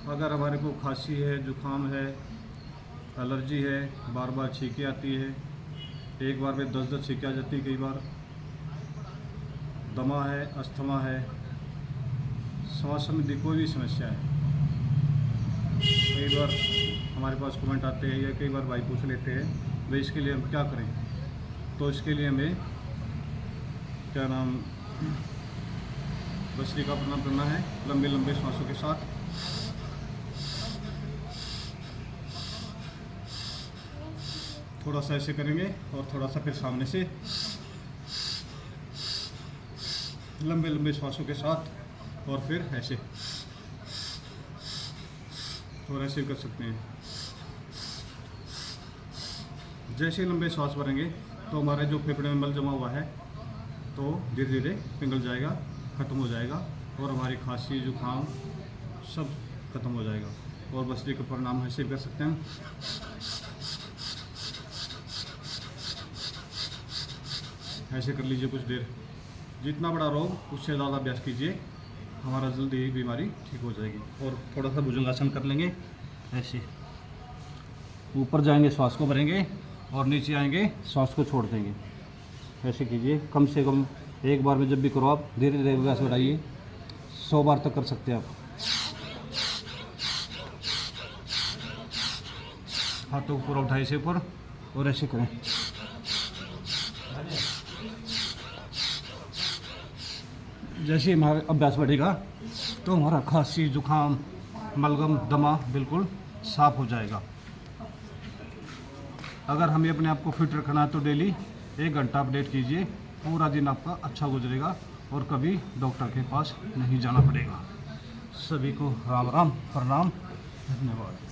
अगर हमारे को खांसी है, जुकाम है, एलर्जी है, बार बार छींकें आती है, एक बार में 10-10 छींकें आ जाती है, कई बार दमा है, अस्थमा है, सांस संबंधी कोई भी समस्या है, कई बार हमारे पास कमेंट आते हैं या कई बार भाई पूछ लेते हैं भाई इसके लिए हम क्या करें। तो इसके लिए हमें क्या नाम बसरी का प्रणाम करना है लंबे लंबे सांसों के साथ। थोड़ा सा ऐसे करेंगे और थोड़ा सा फिर सामने से लंबे लंबे सांसों के साथ और फिर ऐसे और ऐसे कर सकते हैं। जैसे लंबे सांस भरेंगे तो हमारे जो फेफड़े में मल जमा हुआ है तो धीरे धीरे पिघल जाएगा, ख़त्म हो जाएगा और हमारी खांसी जुकाम सब खत्म हो जाएगा। और बसरी के परिणाम ऐसे कर सकते हैं। ऐसे कर लीजिए कुछ देर, जितना बड़ा रोग उससे ज़्यादा अभ्यास कीजिए, हमारा जल्दी ही बीमारी ठीक हो जाएगी। और थोड़ा सा भुजंगासन कर लेंगे, ऐसे ऊपर जाएंगे श्वास को भरेंगे और नीचे आएंगे श्वास को छोड़ देंगे। ऐसे कीजिए, कम से कम एक बार में जब भी करो आप धीरे धीरे अभ्यास बढ़ाइए, 100 बार तक कर सकते हैं आप। हाथों को पूरा उठाइए से ऊपर और ऐसे करें। जैसे ही हमारा अभ्यास बढ़ेगा तो हमारा खांसी जुकाम मलगम दमा बिल्कुल साफ हो जाएगा। अगर हमें अपने आप को फिट रखना है तो डेली 1 घंटा अपडेट कीजिए, पूरा दिन आपका अच्छा गुजरेगा और कभी डॉक्टर के पास नहीं जाना पड़ेगा। सभी को राम राम, प्रणाम, धन्यवाद।